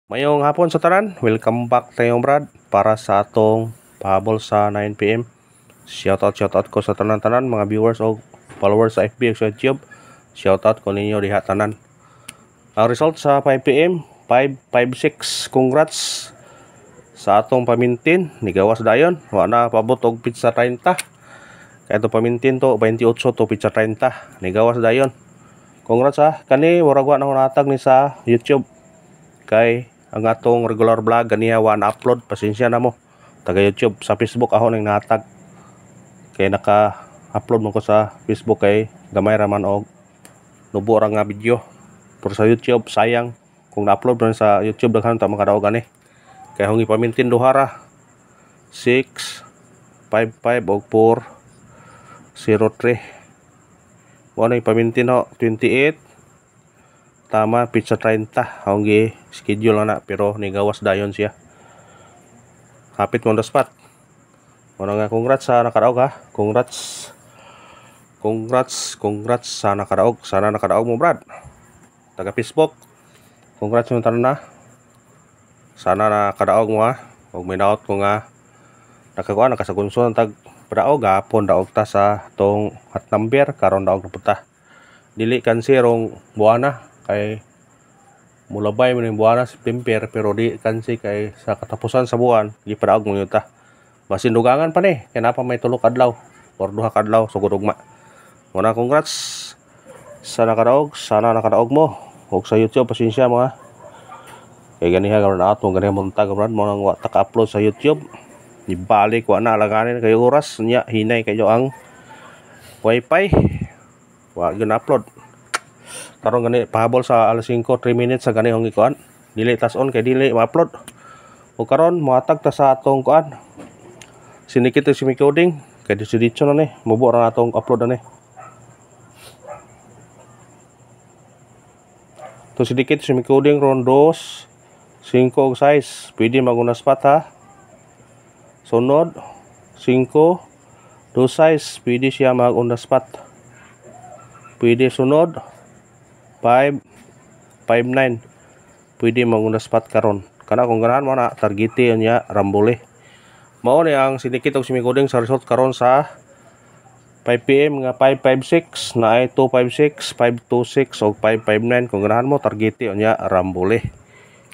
Mayong hapon sa tanan, welcome back tayo Brad para sa atong pahabol sa 9 PM. Shoutout ko sa tanan-tanan mga viewers o followers sa FB o sa YouTube. Shoutout ko ninyo diha tanan. Ang result sa 5 PM, 556. Congrats sa atong pamintin ni gawas dayon. Wa na pabot og pizza 30. Kaya ito pamintin to 28 to pizza 30 ni gawas dayon. Congrats ha. Kani murag wa na natag ni sa YouTube. Kay ang atong regular vlog ganiya one upload, pasensya na mo taga YouTube. Sa Facebook ako nang natag kay naka-upload mo ko sa Facebook kay gamay raman og nubo ra nga video. Pero sa YouTube sayang kung na-upload man sa YouTube daghan ta makadaog ani. Kay hong ipamintin duha ra 655 og 403. Mo na ipamintin ho 28 tama pizza 30 ang schedule na pero nigawas dayon siya. Hapit mo on the spot. Muna nga congrats sa nakadaog ha. Congrats sa nakadaog. Sana nakadaog mo Brad. Taga Facebook. Congrats mo tanan na. Sana nakadaog mo ha. Og may naot ko nga nakakuha nakasagunson tag padaog gapon daog ta sa tong hot number karon daog na puta. Dili kan sirong buwana kay mulabay man yung buwan na September pero di kansi kay sa katapusan sa buwan gipadaog mo yuta. Basin dugangan pa ni kay napa may tulo kadlaw or duha kadlaw sugod ugma. Muna congrats sa nakadaog, sana nakadaog mo. Og sa YouTube pasensya mo ha. Kay ganiha karon ato ganiha montag karon mo nang wa ta ka-upload sa YouTube. Ibalik wa na alaganin kay oras nya hinay kayo ang wifi. Wa gyud upload. Karon gani pahabol sa alas 5 3 minutes sa gani hong ikuan dili tas on kay dili ma-upload. O karon moatag ta sa atong kuan sinikit si recording kay diretso na ni mubo ra atong upload na ni. To sinikit si recording ron 2 5 og size pwede maguna spot ha. Sunod 5 2 size pwede siya mag on the spot. Pwede sunod 5 5 9 pwede maguna spot karon. Kana kung ganahan mo na targete niya rambole. Mao ni ang sinikit og simicoding sa result karon sa 5 PM nga 556 na ay 256 526 og 559 kung ganahan mo targete niya rambole.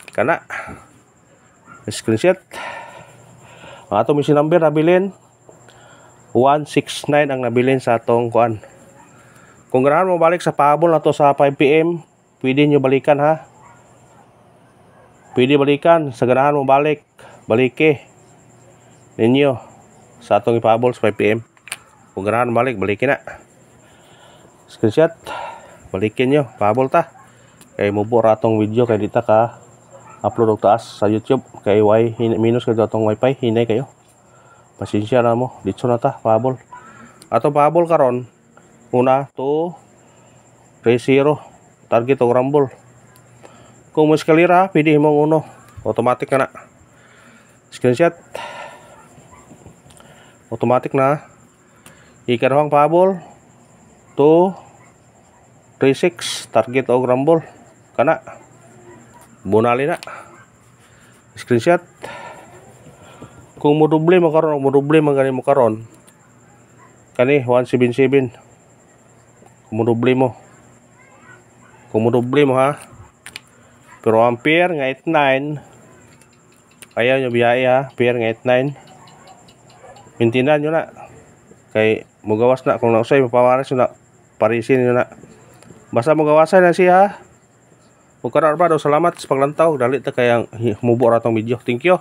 Kana screenshot ang atong machine number nabilin 169 ang nabilin sa atong kuan. Kung ganahan mo balik sa pahabol na to sa 5 PM, pwede nyo balikan ha. Pwede balikan. Sa ganahan mo balike ninyo sa atong ipahabol sa 5 PM. Kung ganahan mo balikin na. Screenshot. Balikin nyo. Pahabol ta. Kay mubo ra atong video kay dita ka upload og taas sa YouTube. Kay minus kayo atong wifi. Hinay kayo. Pasensya na mo. Dito na ta. Pahabol. Atong pahabol karon. Una 2 3-0 target o rumble. Kung mo eskalera pwede mong uno automatic na screenshot automatic na ikarahang pahabol 2 3-6 target o rumble kana bunali na screenshot. Kung mo doble mo karon gani mo karon kani 177 kumudoble mo ha. Pero ang pair nga 89 ayaw nyo biyahe ha. Pair nga 89 mintinan nyo na kay mugawas na kung nausay mapawaras nyo na parisin nyo na basta mugawasan na siya. Huwag ka na ba salamat sa paglantaw dali ta kayang mubo ra tong video. Thank you.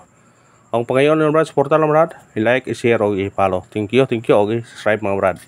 Ang pangayon nyo brad supportan lang brad i-like, i-share o i-follow. Thank you og i-subscribe mga brad.